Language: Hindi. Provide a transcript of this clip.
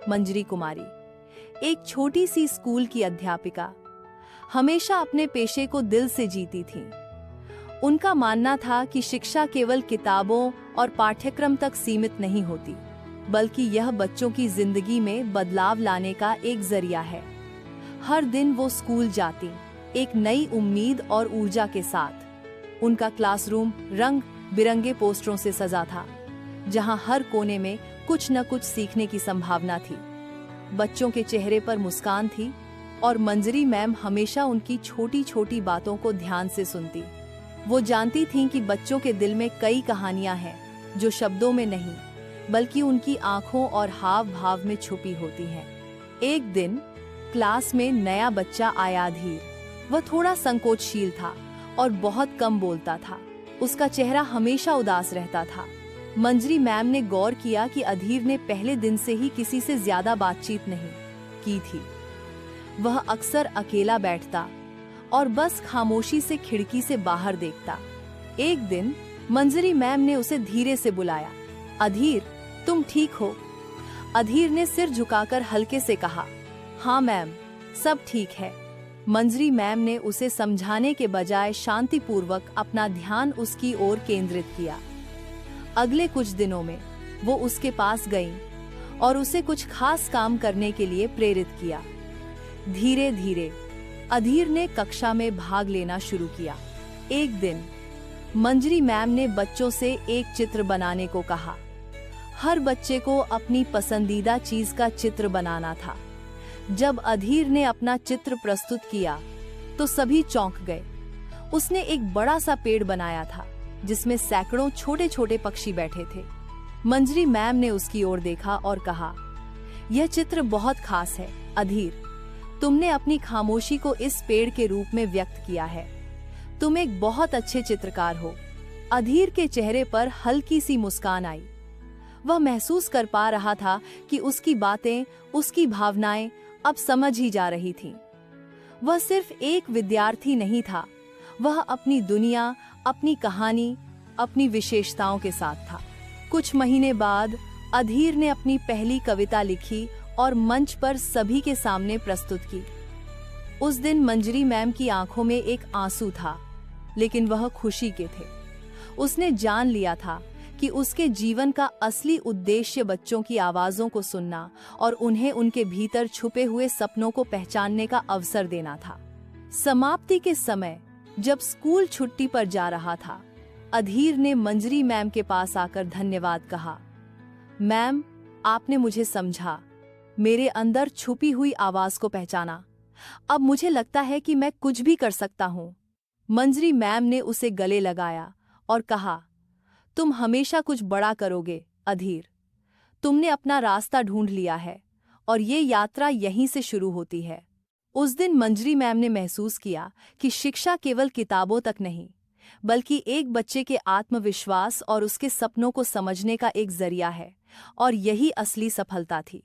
मंजरी कुमारी, एक छोटी सी स्कूल की अध्यापिका, हमेशा अपने पेशे को दिल से जीती थीं। उनका मानना था कि शिक्षा केवल किताबों और पाठ्यक्रम तक सीमित नहीं होती, बल्कि यह बच्चों की जिंदगी में बदलाव लाने का एक जरिया है। हर दिन वो स्कूल जाती, एक नई उम्मीद और ऊर्जा के साथ। उनका क्लासरूम रंग बिरंगे पोस्टरों से सजा था, जहां हर कोने में कुछ न कुछ सीखने की संभावना थी। बच्चों के चेहरे पर मुस्कान थी और मंजरी मैम हमेशा उनकी छोटी छोटी बातों को ध्यान से सुनती। वो जानती थीं कि बच्चों के दिल में कई कहानियां हैं जो शब्दों में नहीं, बल्कि उनकी आंखों और हाव भाव में छुपी होती हैं। एक दिन क्लास में नया बच्चा आया, अधीर। वह थोड़ा संकोचशील था और बहुत कम बोलता था। उसका चेहरा हमेशा उदास रहता था। मंजरी मैम ने गौर किया कि अधीर ने पहले दिन से ही किसी से ज्यादा बातचीत नहीं की थी। वह अक्सर अकेला बैठता और बस खामोशी से खिड़की से बाहर देखता। एक दिन मंजरी मैम ने उसे धीरे से बुलाया, अधीर, तुम ठीक हो? अधीर ने सिर झुकाकर हल्के से कहा, हाँ मैम, सब ठीक है। मंजरी मैम ने उसे समझाने के बजाय शांतिपूर्वक अपना ध्यान उसकी ओर केंद्रित किया। अगले कुछ दिनों में वो उसके पास गईं और उसे कुछ खास काम करने के लिए प्रेरित किया। धीरे धीरे अधीर ने कक्षा में भाग लेना शुरू किया। एक दिन मंजरी मैम ने बच्चों से एक चित्र बनाने को कहा। हर बच्चे को अपनी पसंदीदा चीज का चित्र बनाना था। जब अधीर ने अपना चित्र प्रस्तुत किया तो सभी चौंक गए। उसने एक बड़ा सा पेड़ बनाया था जिसमें सैकड़ों छोटे छोटे पक्षी बैठे थे। मंजरी मैम ने उसकी ओर देखा और कहा, यह चित्र बहुत खास है अधीर। तुमने अपनी खामोशी को इस पेड़ के रूप में व्यक्त किया है। तुम एक बहुत अच्छे चित्रकार हो। अधीर के चेहरे पर हल्की सी मुस्कान आई। वह महसूस कर पा रहा था कि उसकी बातें, उसकी भावनाएं अब समझ ही जा रही थीं। वह सिर्फ एक विद्यार्थी नहीं था, वह अपनी दुनिया, अपनी कहानी, अपनी विशेषताओं के साथ था। कुछ महीने बाद अधीर ने अपनी पहली कविता लिखी और मंच पर सभी के सामने प्रस्तुत की। उस दिन मंजरी मैम की आंखों में एक आंसू था, लेकिन वह खुशी के थे। उसने जान लिया था कि उसके जीवन का असली उद्देश्य बच्चों की आवाजों को सुनना और उन्हें उनके भीतर छुपे हुए सपनों को पहचानने का अवसर देना था। समाप्ति के समय जब स्कूल छुट्टी पर जा रहा था, अधीर ने मंजरी मैम के पास आकर धन्यवाद कहा। मैम, आपने मुझे समझा, मेरे अंदर छुपी हुई आवाज को पहचाना। अब मुझे लगता है कि मैं कुछ भी कर सकता हूँ। मंजरी मैम ने उसे गले लगाया और कहा, तुम हमेशा कुछ बड़ा करोगे अधीर। तुमने अपना रास्ता ढूंढ लिया है और ये यात्रा यहीं से शुरू होती है। उस दिन मंजरी मैम ने महसूस किया कि शिक्षा केवल किताबों तक नहीं, बल्कि एक बच्चे के आत्मविश्वास और उसके सपनों को समझने का एक जरिया है, और यही असली सफलता थी।